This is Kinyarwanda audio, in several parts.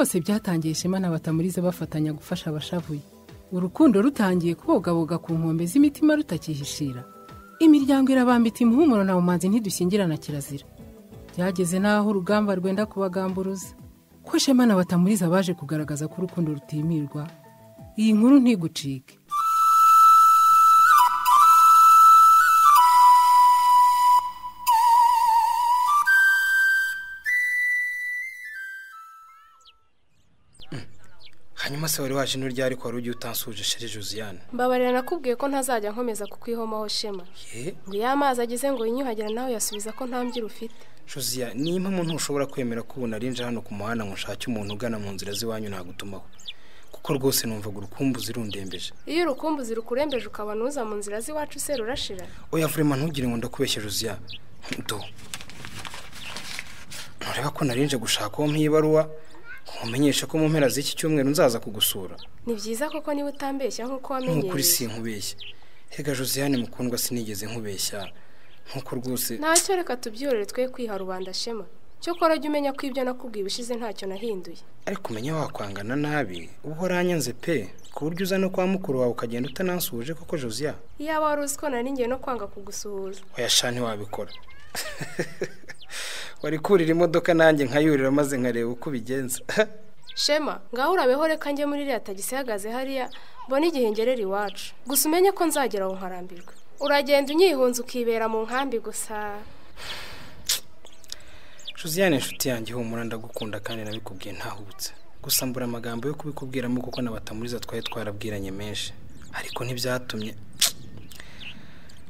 byose byatangiye Shema na Batamuriza bafatanya gufasha abashavuye. Urukundo rutangiye kubogaboga ku nkombe z'imitima rutakihishira. Imiryango irabambita impuhumuro na umanzi ntidushyingirana kirazira. Byageze naho urugamba rwenda kubagamburuza. Ko Shema na Batamuriza baje kugaragaza ko urukundo rutimirwa. Iyi nkuru ntigucike. Hanyuma se wari waje n'urya ariko wari ugiye utansuje Chérie Josiane. Mbabarira nakubwiye ko ntazajya nkomeza kukwihomaho Shema. Ngo yamazi ageze ngo yinyuhagira nawe yasubiza ko ntambyira ufite. Josiane, ni impamvu ntushobora kwemera ko unarinje hano ku muhanda ngo nshake umuntu ugana mu nzira ziwanyu nagutumaho. Kuko rwose numvaga urukumbuzi rundembeje. Iyo urukumbuzi rukurembeje ukaba nuza mu nzira ziwacu se rurashira. Oya vraiment ntugire ngo ndakubeshye Josiane. Do. Nureba ko narinje gushaka uwo mpibaruwa. Umenyesha ko mu mpera z'iki cyumweru nzaza kugusura. Ni byiza koko niba utambeshya nkuko wamenyereye. Nk'ukuri sinkubeshya. Hega Josiane mukundwa sinigeze nkubeshya. Nkuko rwose ntacyo reka tubyorere twe kwiha rubanda Shema. Cyo kora jya umenya ko ibyo nakubwiye bishize ntacyo nahinduye. Ariko umenya wakwangana nabi uhoranyanze pe ku buryo uza no kwa mukuru wawe ukagenda utanansuje koko Josiane. Yaba wari uzi ko nari ngiye no kwanga kugusuhuza. Oya shani wabikora. Wari kurira imodoka nanjye nkayurira maze nkareba uko bigenza. Shema, ngaho urabeho reka njye muri iriya tagisi ihagaze hariya mbona igihe ngerera iwacu. Gusa umenye ko nzagera aho nkarambirwa. Uragenda unyihunza ukibera mu nkambi gusa. Josiane inshuti yanjye humura ndagukunda kandi nabikubwiye ntahubutse. Gusa mbura amagambo yo kubikubwiramo kuko na Batamuriza twaye twarabwiranye menshi. Ariko ntibyatumye.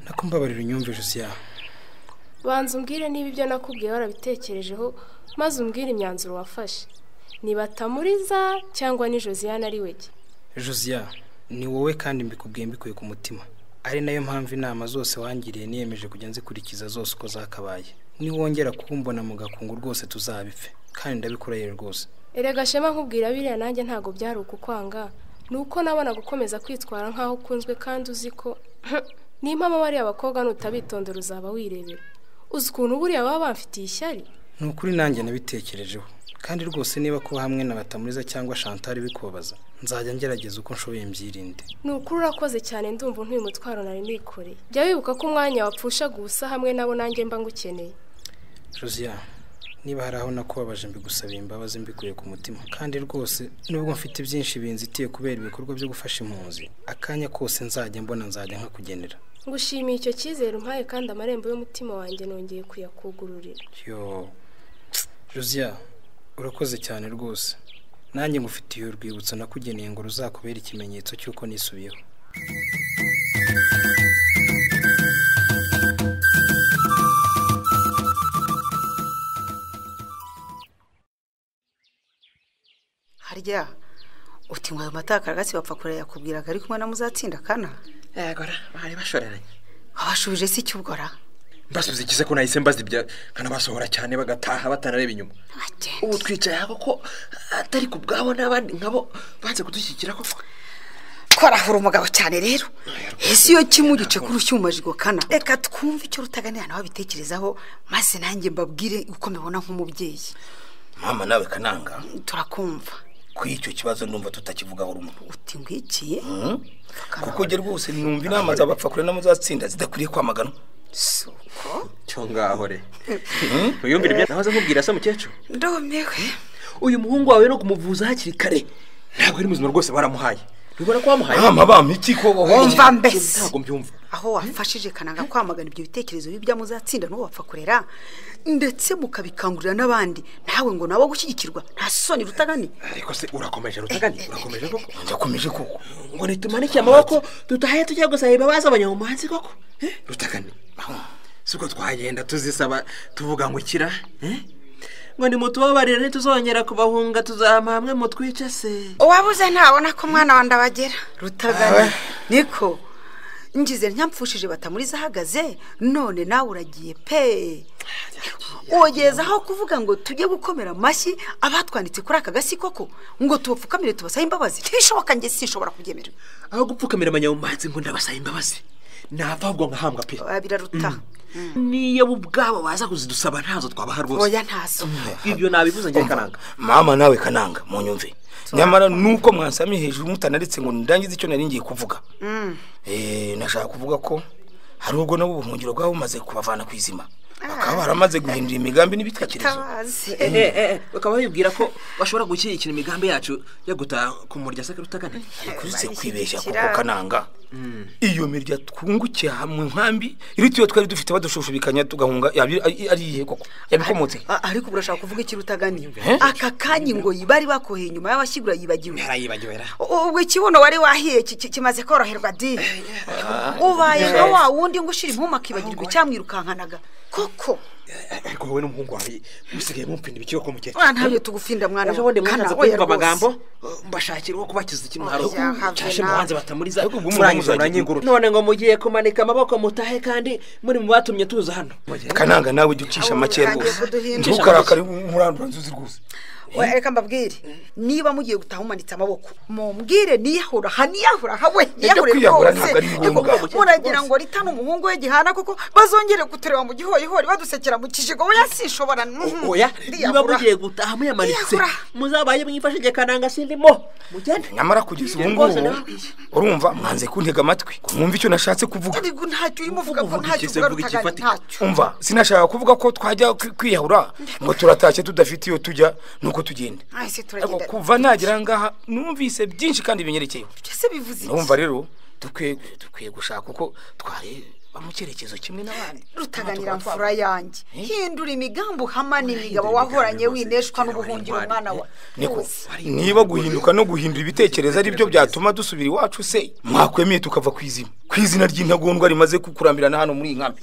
Nakumbabarira unyumve Josiane. Banza umbwire niba ibyo nakubwiye warabitekerejeho maze umbwire imyanzuro wafashe. Ni Batamuriza cyangwa ni Josiane ari wege? Josiane, ni wowe kandi mbikubwiye mbikuye ku mutima. Ari nayo mpamvu inama zose wangiriye niyemeje kujya nzikurikiza zose uko zakabaye. Ni wongera kumbona mu gakungu rwose tuzabipfe kandi ndabikoreye rwose. Erega Shema nkubwira biriya nanjye ntago byari ukukwanga. Nuko nabona gukomeza kwitwara nkaho ukunzwe kandi uziko ni impamo bari abakobwa nutabitondera uzaba wirebera. Uzi ukuntu buriya baba bamfitiye ishyari. Ni ukuri nanjye nabitekerejeho kandi rwose niba kuba hamwe na Batamuriza cyangwa Chantal bikubabaza nzajya ngerageza uko nshoboye mbyirinde. Ni ukuri urakoze cyane ndumva ntuye mutwaro nari nikoreye. Jya wibuka ko umwanya wapfusha gusa hamwe nabo nanjye mba ngukeneye. Josiane, niba hari aho nakubabaje mbigusabiye imbabazi mbikuye ku mutima kandi rwose nubwo mfite byinshi binzitiye kubera ibikorwa byo gufasha impunzi akanya kose nzajya mbona nzajya nkakugenera. Ngushimiye icyo cyizere umpaye kandi amarembo y'umutima wanjye nongeye kuyakugururira. Yo Josiane, urakoze cyane rwose. Nanjye ngufitiye urwibutso nakugeneye ngo ruzakubera ikimenyetso cy'uko nisubiyeho. Harya uti ngo ayo mataka gasi bapfa kurera yakubwiraga ari kumwe na Muzatsinda kana? Yagora bari bashoreranye. Abashubije si cyubwora. Mbasubize kize ko nahise mbaza ibya kana basohora cyane bagataha batanareba inyuma. Ubu twicaye aho ko atari kubwabo n'abandi nkabo banze kudushyikira ko korahura umugabo cyane rero. Ese yo kimugice kurushyumajigo kana. Reka twumve icyo rutaganira nawe bitekerezaho maze nanjye mbabwire uko mbibona nk'umubyeyi. Mama nawe kananga turakumva. Kwicyo kibazo ndumva tutakivugaho rumwe. Uti ngwikiye? Kuko je rwose numva inama z'abapfa kure na Muzatsinda zidakuriye kwamagana. Suko cyo ngaho re. Uyumvira ibyo nahoze nkubwira se mukecuru. Ndomewe. Uyu muhungu wawe no kumuvuza hakiri kare. Ntabwo ari muzima rwose baramuhaye. Bibona ko wamuhaye. Mama bamiki ko wumva mbese. Ntabwo mbyumva. Aho wafashije kananga kwamagana ibyo bitekerezo bibya Muzatsinda no wapfa kurera ndetse mukabikangurira n'abandi nawe ngo nabo gushyigikirwa nta soni Rutagani. Ariko se urakomeje Rutagani urakomeje koko? Ndakomeje koko. Ngo nitumanike amaboko tutahaye tujya gusaba baza abanyamuhanzi koko. Rutagani siko twagenda tuzisaba tuvuga ngo ikira ngo ni mutubabarire ntituzongera kubahunga tuzama hamwe mutwice se. Wabuze ntabona ko mwana wanda bagera Rutagani niko ngize nyampfushije Batamuriza ahagaze none nawe uragiye pe. Ogeza aho kuvuga ngo tujye gukomera amashyi abatwanditse kuri aka gasi koko ngo tubapfukamire tubasaye imbabazi. Tishoboka nge sishobora kubyemera. Aho gupfukamira abanyamuhanzi ngo ndabasaba imbabazi. nava ahubwo nkahambwa pe biraruta niyo ubwabo baza kuzidusaba ntazo twabaha rwose oya ntazo ibyo nabivuze ngiye Kananga mama nawe Kananga munyumve nyamara nuko mwansamye hejuru mutanaretse ngo ndangize icyo nari ngiye kuvuga nashaka kuvuga ko hari ubwo nabo ubuhungiro bwabo bumaze kubavana kwizima bakaba baramaze guhindura imigambi n'ibitekerezo bakaba bibwira ko bashobora gushyigikira imigambi yacu yo gutaha ku murya saka Rutagana ariko kwibeshya kuko Kananga iyo mirya twungukiye hamwe nkambi iritiyo twari dufite badushushubikanya tugahunga ari ihe koko yabikomotse ariko burashaka kuvuga iki Rutagani aka kanyi ngo yibari bakohe inyuma y'abashyigura yibagiwe yarayibagiwe ubwo kibono wari wahiye kimaze koroherwa di ubaye nka wa wundi ngo ushira impuma kibagirwa cyamwirukankanaga koko ariko wowe n'umuhungu wawe musigaye mumpinda ibikiro ko mukeke ntabyo tugufinda mwana wanje mwanze kumva amagambo mbashakira wo kubakiza ikimwaro cyashe muhanze batamuriza muranyinguru none ngo mugiye kumanika amaboko mutahe kandi muri mu batumye tuza hano Kananga nawe ducisha make rwose ntukarakare murandura nzuzi rwose reka mbabwire niba mugiye gutaha umanitse amaboko mumbwire niyahura haniyahura hawe niyahura rwose muragira ngo ritano umuhungu we gihana kuko bazongere gutereba mu gihoyihori badusekera mu kijigo oya sishobora oya niba mugiye gutaha muyamanitse muzabaye mwifashije Kananga sindimo mugende nyamara kugeza ubu ngubu urumva mwanze kuntega amatwi mwumva icyo nashatse kuvuga ariko ntacyo urimo uvuga ko ntacyo uvuga umva sinashaka kuvuga ko twajya kwiyahura ngo turatashye tudafite iyo tujya nuko tugenda ariko kuva nagira ngaha numvise byinshi kandi binyerekeye byose bivuze numva rero dukwiye gushaka uko tware bamukerekezo kimwe n'abandi Rutaganira mfura yanjye hindura imigambo hamana imigabo wahoranye wineshwa n'ubuhungiro umwana wa niko niba guhinduka no guhindura ibitekerezo ari byo byatuma dusubira iwacu se mwakwemeye tukava kwizima kwizina ry'intagondwa rimaze kukurambirana hano muri inkambi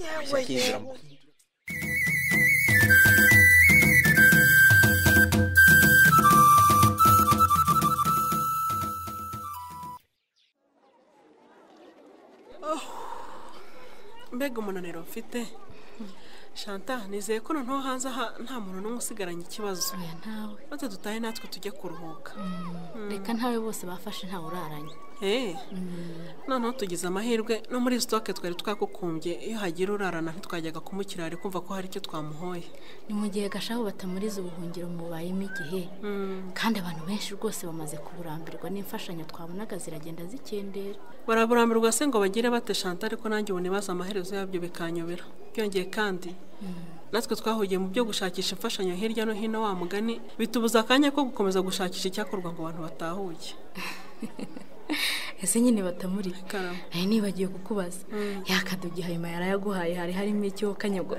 mbega umunaniro mfite Shanta nizeye ko noneho hanze nta muntu n'umwe usigaranye ikibazo ntawe maze dutahe natwe tujye kuruhuka reka ntawe bose bafashe ntawe uraranye noneho tugize amahirwe no muri stoke twari twakukumbye iyo hagira urarana ntitwajyaga kumukira ari kumva ko hari icyo twamuhoye ni mu gihe gashaho batamuriza ubuhungiro mubayemo igihe kandi abantu benshi rwose bamaze kuburambirwa n'imfashanyo twabonaga ziragenda zikendera baraburambirwa se ngo bagire bate Shanta ariko nanjye ubu nibaza amaherezo yabyo bikanyobera byongeye kandi natwe twahugiye mu byo gushakisha imfashanyo hirya no hino wa mugani bitubuza akanya ko gukomeza gushakisha icyakorwa ngo abantu batahuye ese nyine batamuri nayo nibagiye kukubaza yakadugi hayima yarayaguhaye hari harimo icyo kanyagwa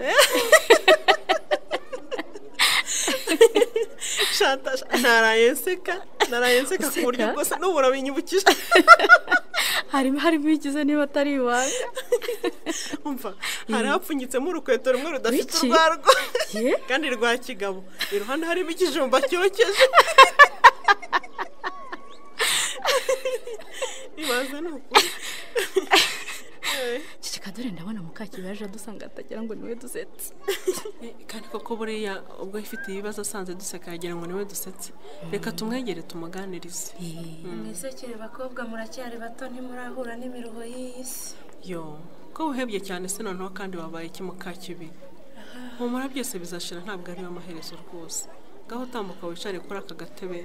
Shanta narayenseka ku buryo bwose n'ubu urabinyibukije harimo ikize niba atari iwawe umva hari hapfunyitsemo urukweto rumwe rudafite urwarwo kandi rwa kigabo iruhande harimo ikijumba cyokeje ibaze n'ukuri cicika dore ndabona mukakibi yaje adusanga atagira ngo niwe dusetse kandi koko buriya ubwo ifite ibibazo asanze duseka yagira ngo niwe dusetse reka tumwegere tumuganirize mwisekere bakobwa muracyari bato ntimurahura n'imiruho y'isi yo ko uhebye cyane se noneho kandi wabaye iki mukakibi humura byose bizashira ntabwo ariyo amaherezo rwose ngaho utambuka wicare kuri aka gatebe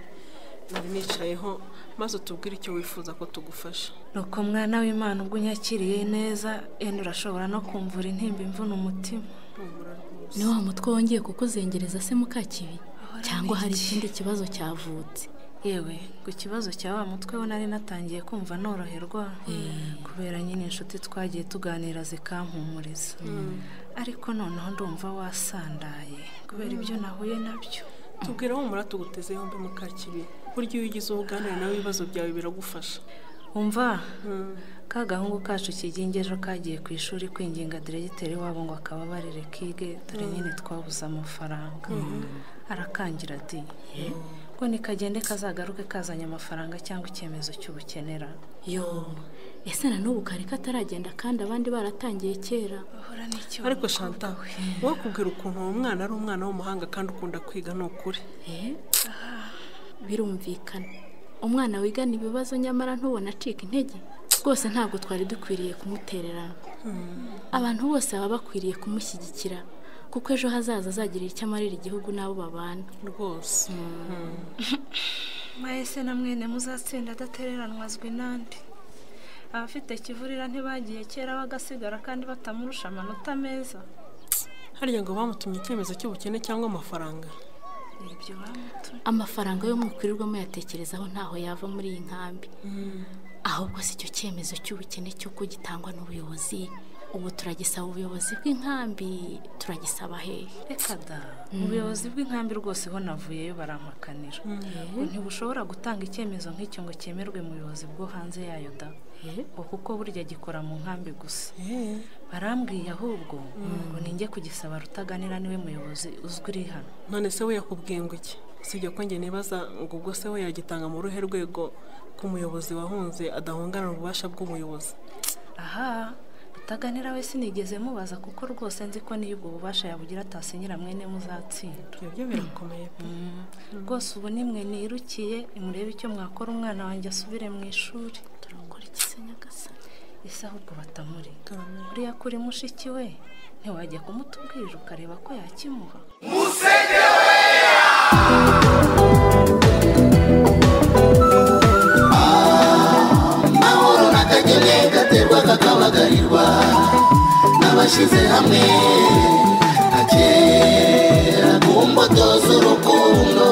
nari nicayeho maze utubwire icyo wifuza ko tugufasha nuko mwana w'Imana ubwo unyakiriye neza yenda urashobora no kumvura intimba imvuna umutima ni wa mutwe wongeye kukuzengereza se mukakibi cyangwa hari ikindi kibazo cyavutse yewe ku kibazo cya wa mutwe we nari natangiye kumva noroherwa kubera nyine inshuti twagiye tuganira zikampumuriza ariko noneho ndumva wasandaye kubera ibyo nahuye nabyo tubwire aho humura tuguteze yombi mukakibi buryo iyo ugize ubuganira nawe ibibazo byawe biragufasha umva ka gahungu kacu kigingejo kagiye ku ishuri kwinginga diregiteri wabo ngo akababarire kige dore nyine twabuze amafaranga arakangira ati ngo nikagende kazagaruke kazanye amafaranga cyangwa icyemezo cy'ubukenera ese na n'ubu kari kataragenda kandi abandi baratangiye kera ariko Shanta wakubwira ukuntu uwo mwana ari umwana w'umuhanga kandi ukunda kwiga ni ukuri birumvikana umwana wigana ibibazo nyamara ntubona acika intege rwose ntabwo twari dukwiriye kumutererana. Abantu bose baba bakwiriye kumushyigikira kuko ejo hazaza azagirira icyo amarira igihugu n'abo babana rwose. mwese na mwene muzatsinda adatereranwa azwi n'andi. abafite kivurira ntibagiye kera bagasigara kandi batamurusha amanota meza. harya ngo bamutumye icyemezo cy'ubukene cyangwa amafaranga? ibyo bamutumye. amafaranga yo mukwirirwamo yatekerezaho ntaho yava muri iyi nkambi. ahubwo si icyo cyemezo cy'ubukene cy'uko gitangwa n'ubuyobozi. ubu turagisaba ubuyobozi bw'inkambi, turagisaba hehe? reka da, ubuyobozi bw'inkambi rwose ho navuyeyo barampakanira. ntibushobora gutanga icyemezo nk'icyo ngo cyemerwe mu buyobozi bwo hanze yayo da, ngo kuko burya gikora mu nkambi gusa. barambwiye ahubwo ngo ninjye kugisaba Rutaganira niwe muyobozi uzwi uri hano. none se we yakubwiye ngo iki? sibyo ko njye nibaza ngo ubwo se we yagitanga mu ruhe rwego ko umuyobozi wahunze adahungana ububasha bw'umuyobozi? aha, Rutaganira we sinigeze mubaza kuko rwose nzi ko niyo ubwo bubasha yabugira atasinyira mwene muzatsinda. ibyo birakomeye pe. rwose ubu nimwe nirukiye imurebe icyo mwakora umwana wanjye asubire mu ishuri. turakora iki se nyagasani? ese ahubwo batamuri uriya kuri mushiki we ntiwajya kumutubwira ukareba ko yakimuha? mahoro n'akagene gaterwa kakabagarirwa n'abashyize hamwe akera ku mbuto z'urukundo.